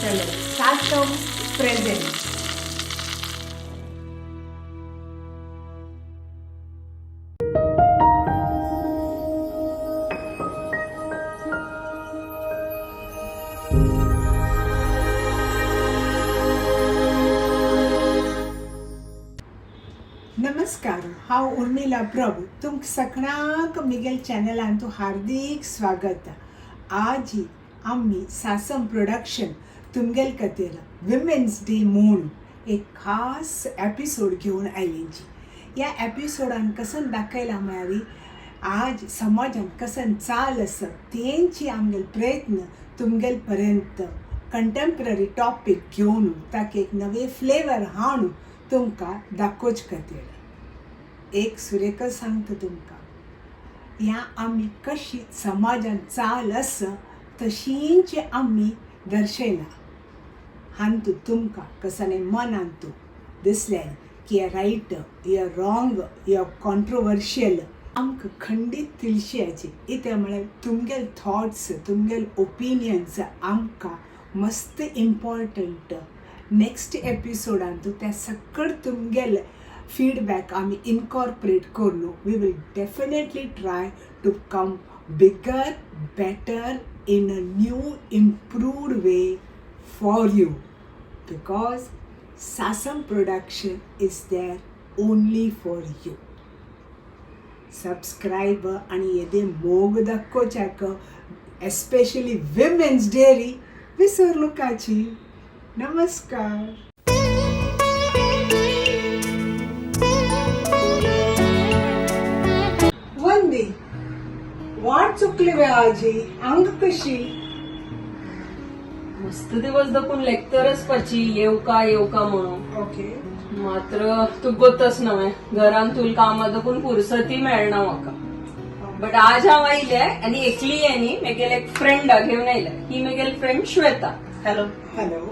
चलो सासम प्रेझेंट. नमस्कार, हांव उर्मिला प्रभू तुमकां सगळ्यांक मिगेल चॅनलान तूं हार्दिक स्वागत. आज आम्ही सासम प्रोडक्शन तुमगेल खातीर विमेन्स डे म्हणून एक खास एपिसोड घेवन आयलेंची. ह्या एपिसोडान कसन दाखयला म्हळ्यार आज समाजान कसन चाल आसा तेंची आमगेल प्रयत्न तुमगेल पर्यंत कंटेम्पररी टॉपिक घेवन ताका एक नवे फ्लेवर हाडून तुमकां दाखोवचे खातीर. एक सुरेख सांगता तुमकां, ह्या आमी कशी समाजान चाल आसा तशींच आमी दर्शयला. हांतू तुमकां कसाने मनांतू दिसलें की हें रायट, हें रॉंग, हें कॉन्ट्रोवर्शियल आमकां खंडीत तिलशेचे इते म्हळ्यार तुमगेल थॉट्स, तुमगेल ओपिनियन्स आमकां मस्त इम्पॉर्टंट. नेक्स्ट एपिसोडान तूं त्या सकट तुमगेल फीडबॅक आमी इनकॉर्पोरेट करून we will definitely try to come bigger, better in a new, improved way for you, because Sasam production is there only for you. Subscribe आणि येदे मोग दाखोवच्याक एस्पेशली विमेन्स डेरी विसरलो काची. नमस्कार. वंदी, वाट चुकली वे आजी, अंग कशी? मस्त दिवस दाखवून लेक्चरच पाची येऊ का म्हणून. ओके. मात्र तू गोतच नव्हे घरान तुला कामा दाखवून फुरसती मेळना म्हाका. बट आज हांव आयले आनी एकली न्ही मेगेल एक फ्रेंड घेवन आयले. ही मेगेल फ्रेंड श्वेता. हॅलो. हॅलो.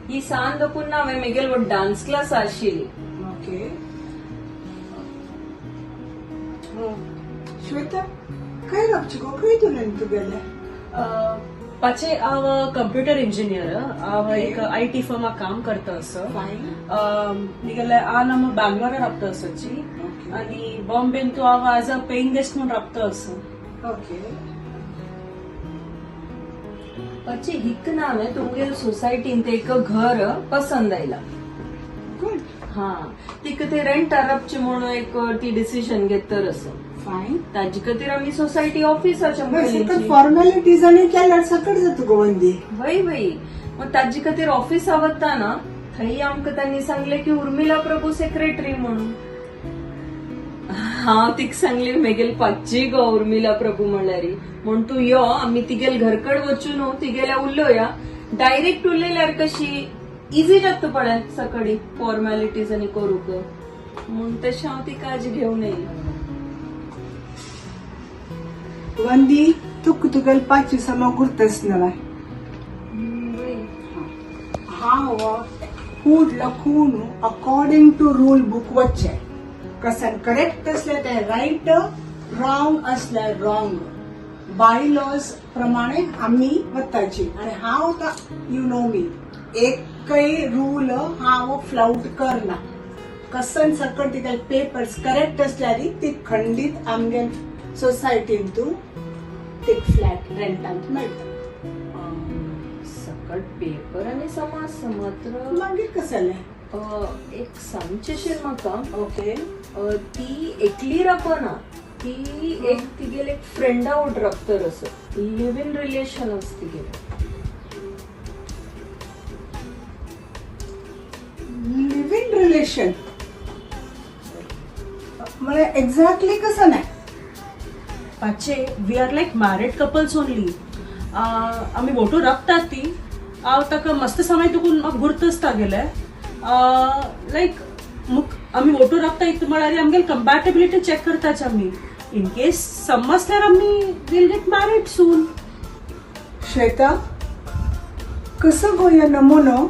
ही सान दाखवून ना हांवें मेगेल वो डान्स क्लास आशिल्ली. ओके. श्वेता, काय रावची गो, खंय तुलें तुगेलें? पाचे हांव कंप्युटर इंजिनियर. हांव एक IT फर्मा काम करता असं. निगेले हांव नम बँगलोर राबता असोची आणि बॉम्बेन तू हांव ॲज अ पेईंग गेस्ट म्हणून राबता असं. ओके. पाची हिक ना हांवें तुमगेल सोसायटीन एक घर पसंद आयला. गुड. हा, तिका ते रेंट आरपचे म्हणून एक ती डिसिजन घेतर असं. फायन. ताजे खातीर आमी सोसायटी ऑफिसाच्या मुखार फॉर्मॅलिटीज आनी केल्यार सकट जाता गो वंदी. वय मग ताजे खातीर ऑफिसा वता ना थंय आमकां तांणी सांगले की उर्मिला प्रभू सेक्रेटरी म्हणून. हांव तिका सांगली मेगेल पाचची गो उर्मिला प्रभू म्हणल्यार म्हण तूं यो आमी तिगेल घरकड वचून तिगेल्या उलोवया. डायरेक्ट उलयल्यार कशी इजी जाता पळय सकाळी फॉर्मॅलिटीज आनी करूंक. म्हूण तशें हांव तिका आज घेवन येयली. वंदी, तुगेल पांचवी समा गुर्तस न्हय. हांव कूड लखून अकॉर्डिंग टू रूल बुक वच्चे. कसन करेक्ट असले ते राईट, रॉंग असले रॉंग. बाय लॉज प्रमाणे आमी वताची. आणि हांव यू नो मी, एकय रूल हांव फ्लाउट करना. कसन सकट तिगेल पेपर्स करेक्ट असल्यार ती खंडीत आमगे सोसायटीन तू एक फ्लॅट रेंटांत मेळटा. सकट पेपर आनी समाज मात्र मागीर कसले एक सांगचेशीर म्हाका. ओके. ती एकली रावना, ती एक तिगेल एक फ्रेंडा वांगडा राबतर असं. लिव्ह इन रिलेशन आसा तिगेलें. लिव्ह इन रिलेशन म्हणजे एक्झॅक्टली कसं नाही. पाचे we are like married couples only. आम्ही वोटू राबतात ती. हांव ताका मस्त समय तुकून म्हाका गुर्तच गेले. लाईक आम्ही वोटू राबता इतू म्हळ्यार आमगेल कंपॅटेबिलिटी चेक करताच आम्ही. इन केस समजल्यार आम्ही विल गेट मॅरिड सून. श्वेता, कसं गो या नमुनो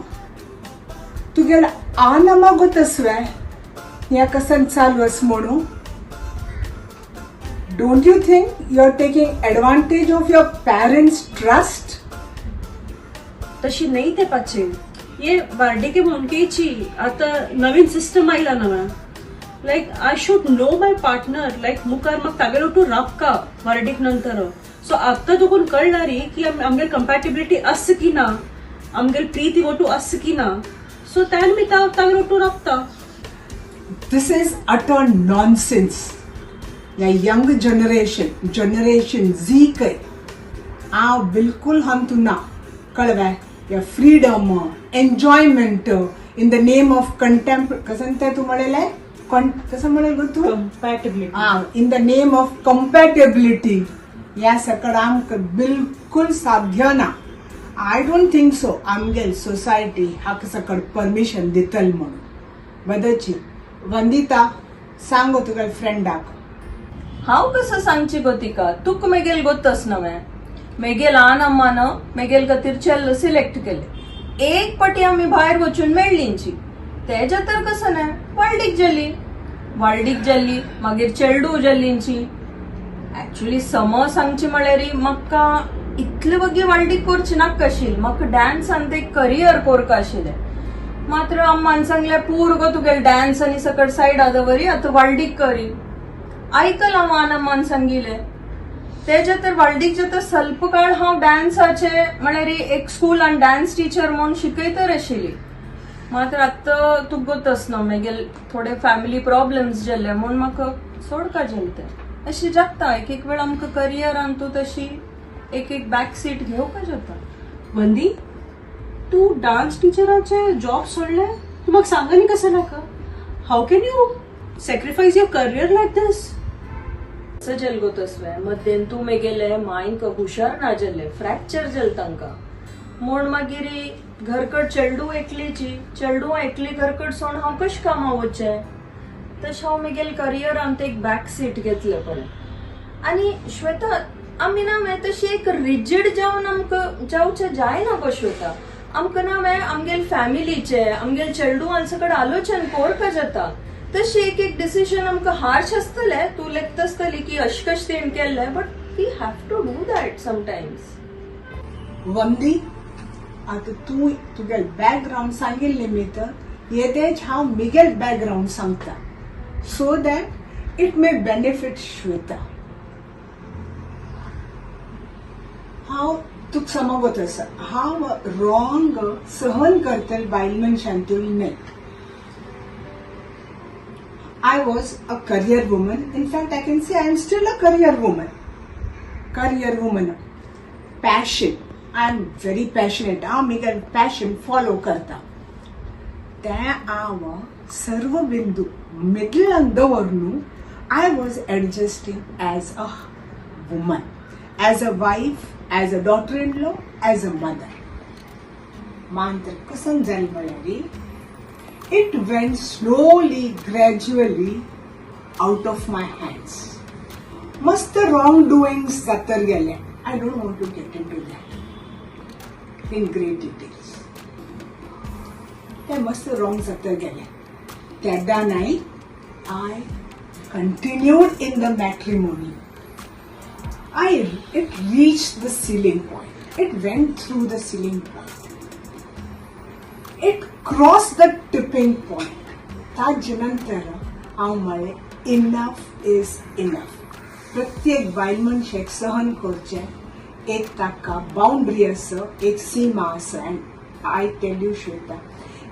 तुगेला आ नमा गो तसवे या कसन चालू अस म्हणू. Don't you think you're taking advantage of your parents' trust? तशी नाही ते पाचे ये वार्डिके मुनकेची आता नवीन सिस्टम आयला नवा like I should know my partner like मुखार मग तागेलो तू राबका वार्डीक नंतर सो आता तुकून कळणारी की आमगे कंपॅटिबिलिटी आस की ना आमगे प्रीती वटू आस की ना सो त्यान मी तागेलो तू राबता. This is utter nonsense. या यंग जनरेशन Z के आ बिल्कुल हम तू ना कळवा या freedom enjoyment in the name of कंटेम्प कसं ते तू म्हणेलाय कसं म्हणेल गो तू compatibility in the name of compatibility या सकड आमक बिल्कुल साध्य ना. आय डोंट थिंक सो आमगेल सोसायटी हाक सकड परमिशन दितल म्हणून बदची वंदिता सांगो तुका फ्रेंडाक हांव कसं सांगची गो तिका तुक मेगेल गोतच नवे मेगेल आन अम्मानं मेगेल खातीर चेल्ल सिलेक्ट केले एक पटी आम्ही भायर वचून मेळ्ळींची तेच्या तर कसं नाही वाळडीक जाल्ली मागीर चेडू जाल्लींची ऍक्च्युली सम सांगची म्हळ्यार म्हाका इतले बगी वाळडीक करची नाका आशिल्ली म्हाका डान्सान ते करियर कोरका आशिल्लें मात्र अम्मान सांगले पूर गो तुगेल डान्स आनी सकट सायडा दवरी आता वाळडीक करी ऐकल हांव अम्मान सांगिले तेच्या तर वाळडीकचे तर स्वल्प काळ हांव डान्साचे म्हळ्यार एक स्कूलान डान्स टीचर म्हणून शिकयतर आशिल्ली मात्र आतां तुका गोतच न्हू मेगेल थोडे फॅमिली प्रॉब्लेम्स जाल्ले म्हूण म्हाका सोडका जेलते अशी जाता एक वेळ आमकां करियरान तू तशी एक बॅक सीट घेवका जाता. वंदी तू डान्स टीचराचे जॉब सोडले तू म्हाका सांगनी कसं नाका how can you sacrifice your career like this. जल गोतसवे मध्येन तू मेगेले मायंक हुशार ना जाल्ले फ्रॅक्चर जाल तांकां म्हूण मागीर घरकड चेडू एकली घरकड सोडून हांव कशें कामां वचचें तशें हांव मेगेल करियरान एक बॅक सीट घेतले पळय. आनी श्वेता आमी ना मागीर तशी एक रिजिड जावन आमकां जावचें जायना गो श्वेता आमकां ना मागीर आमगेल फॅमिलीचे आमगेल चेडूआन सकट आलोचन कोरपा जाता तशी एक डिसिजन आमकां हार्श आसतले तू लेखत आसतली की अशकश तेण केल्ले but we have to do that sometimes. वंदी आता तू तुगेल बॅकग्राऊंड सांगिल्ले मी तर येदेच हांव मिगेल बॅकग्राऊंड सांगता so that it may benefit Shweta. हांव तुका समगत आसा हांव रॉंग सहन करतल बायल मनशांतूय न्हय. I was a career woman. In fact, I can say I am still a career woman. Passion. I am very passionate. I passion follow करता. त्या सर्व बिंदू मिडल दवरून I was adjusting as a woman, as a wife, as a daughter-in-law, as a mother. मात्र कसं जाल म्हळ्यार it went slowly, gradually out of my hands. Must wrongdoings जातर गेले. I don't want to get into that in great details. ते मस्त wrong जातर गेले. त्यादा नाही I continued in the matrimony. It reached the ceiling point. It went through the ceiling point. It crossed the tipping point. ताज्यानंतर हांव म्हळें enough is enough. प्रत्येक बायल मनशेक सहन करचें एक ताका बाउंड्री आसा एक सीमा आसा end I tell you Shweta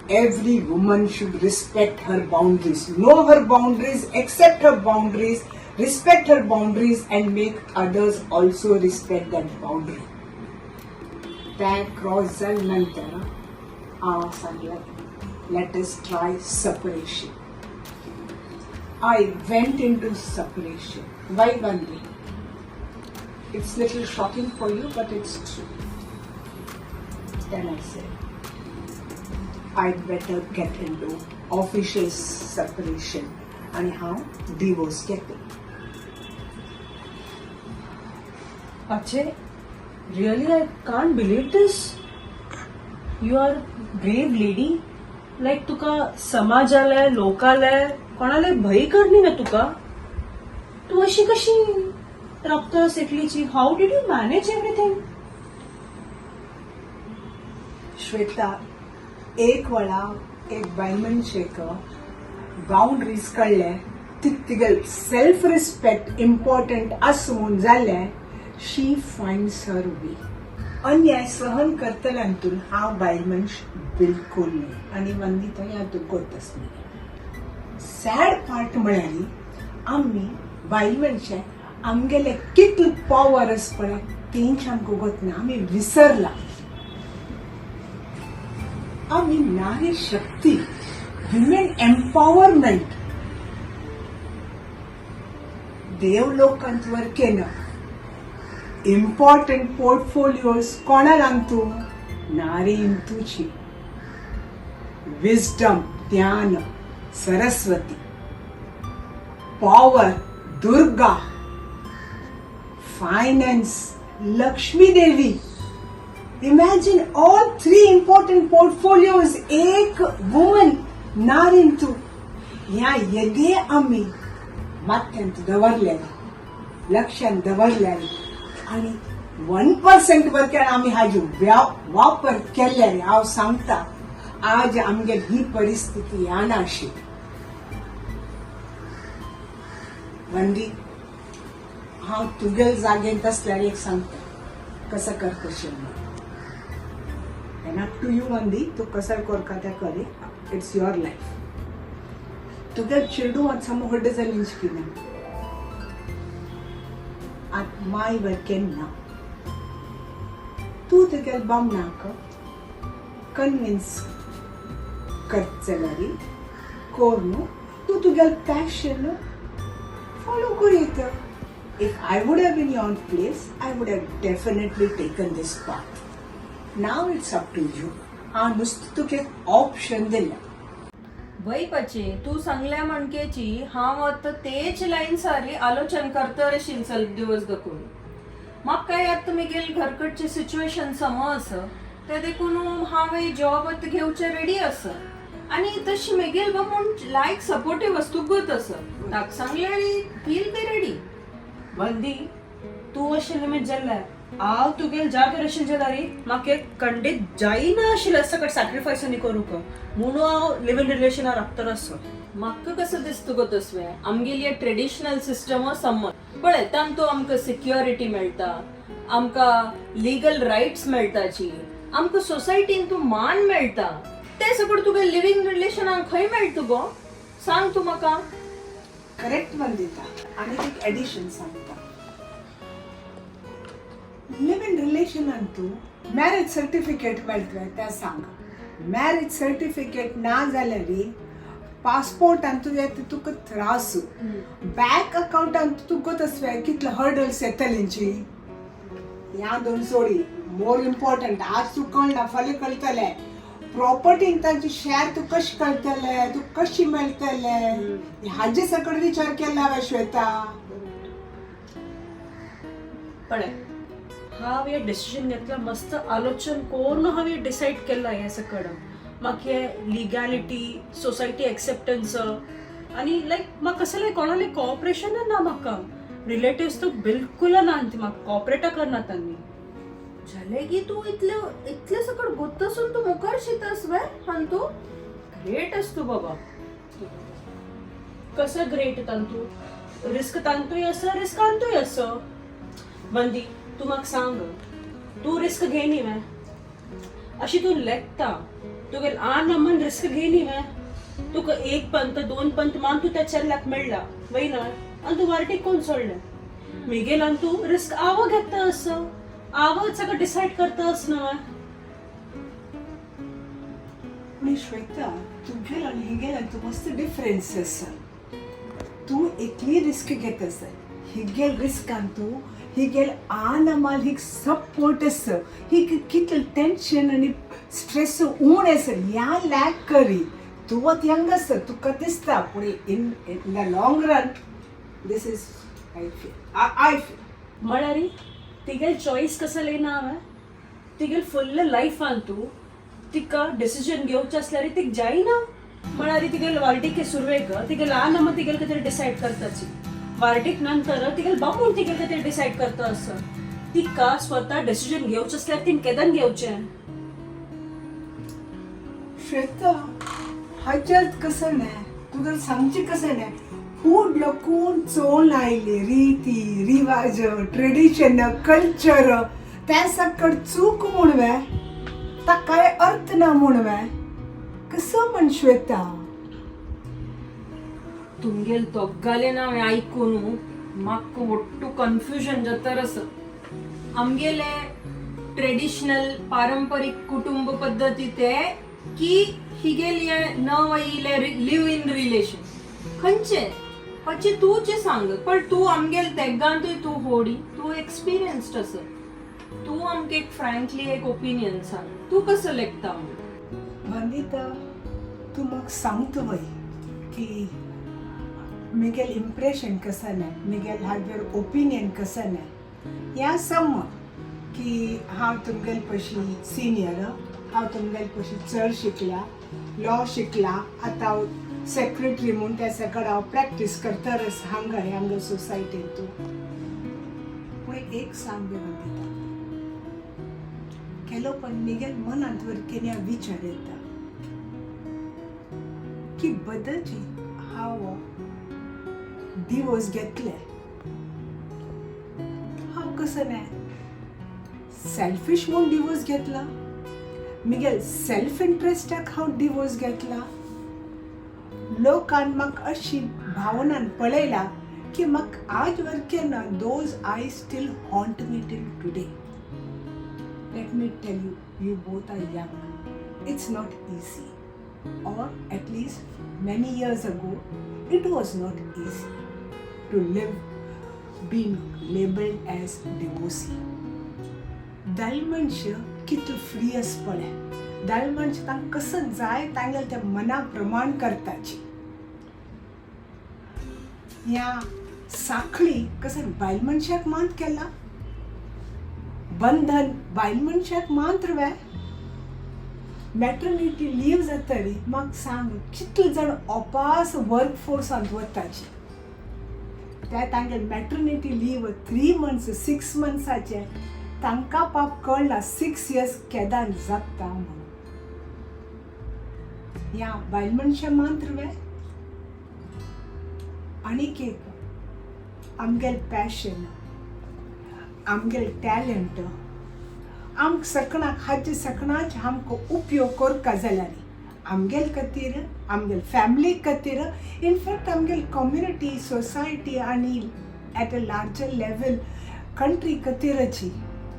every woman should respect her boundaries, know her boundaries, accept her boundaries, respect her boundaries and make others also respect that boundary. That cross झाल्यानंतर हांव सांगलें let us try separation. I went into separation. Why Vandi? It's little shocking for you, but it's true. Then I said I'd better get into official separation and how divorce getting. Ache, really I can't believe this. You are brave lady. Like तुका समाजाले लोकाले कोणाले भय करनी ना तुका. तू अशी कशी रक्तस एकलीची. How did you manage everything? Shweta एक वेळा एक बायल मनशेक बाउंड्रीज कळले तिगेल सेल्फ रिस्पेक्ट इम्पॉर्टंट आसूं म्हूण जाल्यार शी फायंड्स हर वे. अन्याय सहन करतल्यांतून हांव बायल मनश बिलकुल न्ही आनी वंदी थंय हातूंत करताच न्ही. सॅड पार्ट म्हळ्यार आमी बायल मनशां आमगेले कितले पॉवर आस पळय तेंच आमकां गोत ना. आमी विसरला. आमी नारी शक्ती ह्युमन एम्पॉवरमेंट देव लोकांत वरकेना. इम्पॉर्टंट पोर्टफोलियोज कोणा लागतू नारी तुची. विजडम ध्यान सरस्वती. पॉवर दुर्गा. फायनान्स लक्ष्मी देवी. Imagine all three important portfolios एक woman नारींतू. ह्या येगे आमी माथ्यांत दवरलेले लक्षांत दवरलेले आनी 1% वरक्यान आमी हाजो वापर केल्ल्याने हांव सांगता आज आमगे ही परिस्थिती येना आशिल्ली. वंदी हांव तुगेल जागेंत आसल्यार एक सांगता कसा करतशील म्हणून. And up to you, Vandi, to kasar korkata kare. It's your life. Tugal childu at some of the inskina. At my weekend now. Tu tugal bam naka convince kartselari korno. Tu tugal passion follow kurita. If I would have been in your place, I would have definitely taken this path. Now it's up to you. हा नुसतं तुका एक option दिला. वय पचे तू सांगल्या म्हणकेची हांव आतां तेच लायन सारी आलोचन करतर आशिल चल दिवस देखून. म्हाका काय आतां मुगेल घरकडचे सिच्युएशन समज ते देखून हांवे जॉब आतां घेवचे रेडी आसा आनी तशी मुगेल बामून लायक सपोर्टिव्ह वस्तूगत आसा. ताका सांगल्यार हील बी रेडी. वंदी तू अशें लिमीट जाल्ल्यार हांव तुगेल जाग्यार आशिल्ले जाल्यार म्हाका खंडीत जायना आशिल्लें सकट सॅक्रिफायस न्ही करूंक म्हणून हांव लिव्ह इन रिलेशनार राखतर आसा. म्हाका कसं दिसता गो तसवें आमगेली ट्रेडिशनल सिस्टम समज पळय तांतू आमकां सिक्युरिटी मेळटा आमकां लिगल रायट्स मेळटाची आमकां सोसायटीन तूं मान मेळटा ते सकट तुगे लिव्हिंग रिलेशनाक खंय मेळटा गो सांग तूं म्हाका. करेक्ट वंदिता. आणि एक एडिशन सांगता. लिव्ह इन रिलेशनांतू मॅरेज सर्टिफिकेट मेळटलें तें सांगा. मॅरेज सर्टिफिकेट ना जाल्यार पासपोर्टांतू येता तुका त्रास. बँक अकाउंटांत तुका तसवें कितले हर्डल्स येतलींची. ह्या दोन सोडी मोर इम्पॉर्टंट. आज तू कळना फाल्यां कळटले. प्रॉपर्टीन तांचे शेअर तू कशें कळटले तू कशी मेळटले हाजे सकट विचार केला हांवें श्वेता. पळय हांव हे डिसिजन घेतला मस्त आलोचन करून हांव हे डिसायड केला हे सकट. म्हाका हे लिगॅलिटी सोसायटी एक्सेप्टन्स आनी लायक म्हाका कसलें कोणालें कॉपरेशन ना. म्हाका रिलेटिव्स तू बिलकुल ना ती म्हाका कॉपरेटा करना तांणी. जालें की तू इतले सकट गुत्त आसून तू मुखार शितास वे हान तू ग्रेट आस तू बाबा. कसं ग्रेट तांतू रिस्क तांतूय आसा रिस्क आंतूय आसा. बंदी तू म्हाका सांग तू रिस्क घेयनी वे अशी तू लेखता तुगेल आन मन रिस्क घेयनी वे तुका एक पंत दोन पंत मान तू त्या चेल्ल्याक मेळ्ळा वय ना आनी तू वार्टीक कोण सोडलें. मिगेलान तू रिस्क आव घेता आसा आवच सगळं डिसायड करता आसना. पूण श्वेता तुगेल आनी हिगेल तू मस्त डिफरन्स आसा. तू एकली रिस्क घेत आसा. हिगेल रिस्कान तू हिगेल आन आमाल हिक सपोर्ट आसा. हिक कितले टेंशन आनी स्ट्रेस उण आसा ह्या लॅक करी. तू वत यंग आसा तुका दिसता पूण in the long run this is I feel म्हळ्यार तिगेल चॉईस कसं लेना हांवें तिगेल फुल्ल लायफान तू तिका डिसिजन घेवचें आसल्यार तीक जायना. म्हळ्यार तिगेल वार्टीक सुरवेक तिगेल ल्हान आमा तिगेल कितें डिसायड करताची. वार्टीक नंतर तिगेल बापून तिगेल कितें डिसायड करता आसा. तिका स्वता डिसिजन घेवचें आसल्यार तीन केदान घेवचें. श्वेता हाच्यात कसं नाही तुका सांगचे कसं नाही फूड लोकून चोन आयले रीती रिवाज ट्रेडिशन कल्चर त्या सकड चूक म्हणवे ता काय अर्थ ना म्हणवे कसं म्हण श्वेता तुमगेल दोग्गाले नाव ऐकून म्हाका ಒಟ್ಟು कन्फ्युजन जातरस आमगेले ट्रेडिशनल पारंपरिक कुटुंब पद्धती ते की हिगेले नव इले लिव इन रिलेशन खंयचे पचे तूचे सांग पण तू आमगेल तेगांतूय तू होडी तू एक्सपिरियन्स्ड अस तू आमके एक फ्रँकली एक ओपिनियन सांग तू कसं लेखता वंदिता तू मग सांगतो वय की मिगेल इम्प्रेशन कसं नाही मिगेल हाजेर ओपिनियन कसं नाही या सम की हांव तुमगेल पशी सिनियर हांव तुमगेल पशी चड शिकला लॉ शिकला आतां हांव सेक्रेटरी म्हणून त्या सकड हांव प्रॅक्टीस करतारस हांगा आमगे सोसायटीन तू पूण एक सांग वंदिता केलो पण मिगेल मनांत वर केन्या विचार येता की बदलची हांव डिवोर्स घेतले हांव कसं नाही सेल्फिश म्हणून डिवोर्स घेतला मिगेल सेल्फ इंट्रस्टाक हांव डिवोर्स घेतला लोकांन म्हाका अशी भावनान पळयला की म्हाका आज वरकेन those I still haunt me till today let me tell you both are young it's not easy or at least many years ago it was not easy to live being labeled as divorcee दल मनशां कितू free आसपळे दल मनशां तांकां कसं जाय तांगेल त्या मना प्रमाण करताची ह्या साखळी कसं बायल मनशाक मांत केला बंधन बायल मनशाक मांत रे मॅटर्निटी लीव जातरी म्हाका सांग कितले जाण ओपास वर्क फोर्सांत वताची त्या तांगेल मॅटर्निटी लीव 3 months 6 monthsचे तांकां पाप कळना 6 years केदार जाता म्हणून ह्या बायल मनशां मांत रे आनीक एक आमगेल पॅशन आमगेल टॅलंट आमक सकणाक हाचे सकणाच आमकां उपयोग करता जाल्यार आमगेल खातीर आमगेल फॅमिली खातीर इनफॅक्ट आमगेल कम्युनिटी सोसायटी आनी at a larger level country खातीरची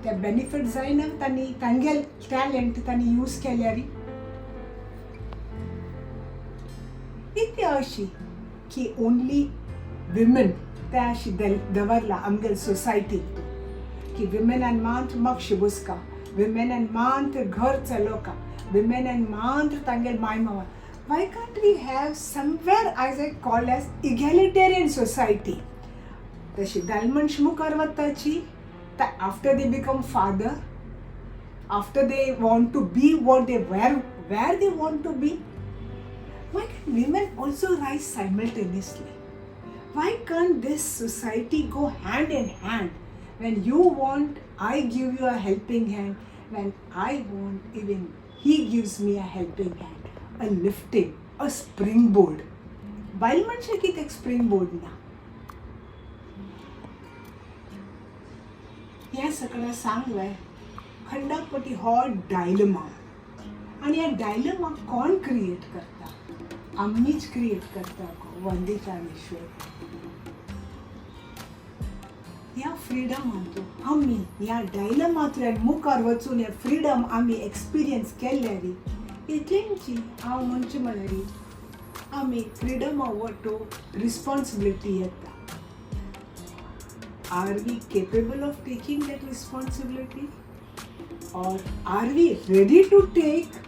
ते बेनिफीट जायना तांणी तांगेल टॅलंट तांणी यूज केल्यार इतली अशी की ओन्ली विमेन ते अशी दवरला आमगेल सोसायटीक की विमेनान मात्र म्हाका बसका विमेनान मात्र घर चलोवका विमेनान मात्र तांगेल माय मावा why can't we have somewhere as I call as egalitarian society तशी दाल मनश मुखार वताची after they become father after they want to be what they were they want to be why can women also rise simultaneously why can't this society go hand in hand when you want I give you a helping hand when I want even he gives me a helping hand a lifting a springboard बायल मनशां कित्याक springboard ना ह्या सगळ्या सांगलें खंडापटी हो dilemma आनी ह्या डायलमा कोण क्रिएट करता आमीच क्रिएट करता वंदिता आनी श्वेता ह्या फ्रीडम म्हणतो आम्ही ह्या डायलमांतल्यान मुखार वचून हे फ्रीडम आम्ही एक्सपिरियन्स केल्यारी इतलींची हांव म्हणचे म्हळ्यार आमी फ्रीडमा वटो रिस्पॉन्सिबिलिटी येता are we capable of taking that responsibility और are we ready to take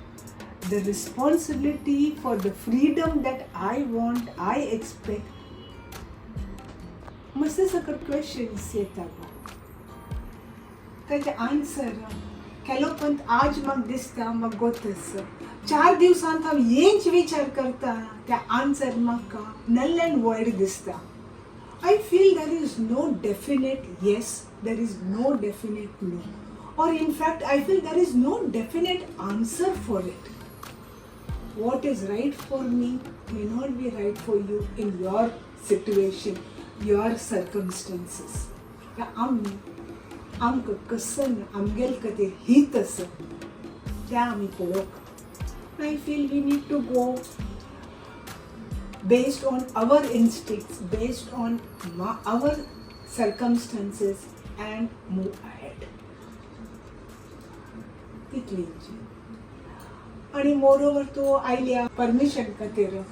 the responsibility for the freedom that I want I expect मस्त सकट क्वेश्चन्स येता ताचे आन्सर केलो पण आज म्हाका दिसता म्हाका गोतस 4 दिवसांत हांव हेंच विचार करता त्या आन्सर म्हाका नल एंड वॉइड दिसता I feel there is no definite yes there is no definite no or in fact I feel there is no definite answer for it what is right for me may not be right for you in your situation, your circumstances. या आम्ही आमकां कसं आमगेल खातीर हीत आसा तें आमी पळोवप. I feel we need to go based on our instincts, based on our circumstances and move ahead. तितलीच. आणि moreover तो आयल्या permission खातीर.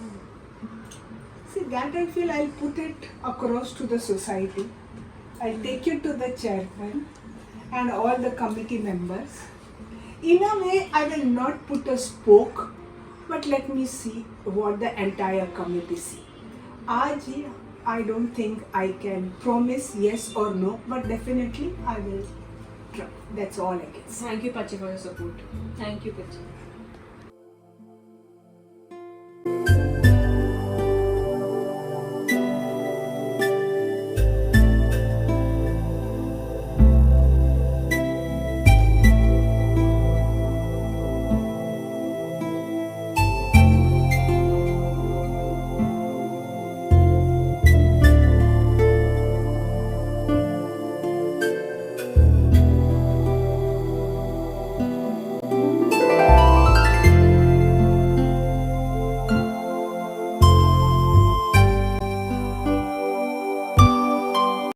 See, that I feel I'll put it across to the society. I'll take it to the chairman and all the committee members. In a way, I will not put a spoke, but let me see what the entire committee see. Aaj I don't think I can promise yes or no, but definitely I will try. That's all I can say. Thank you, Pachi, for your support. Thank you, Pachi.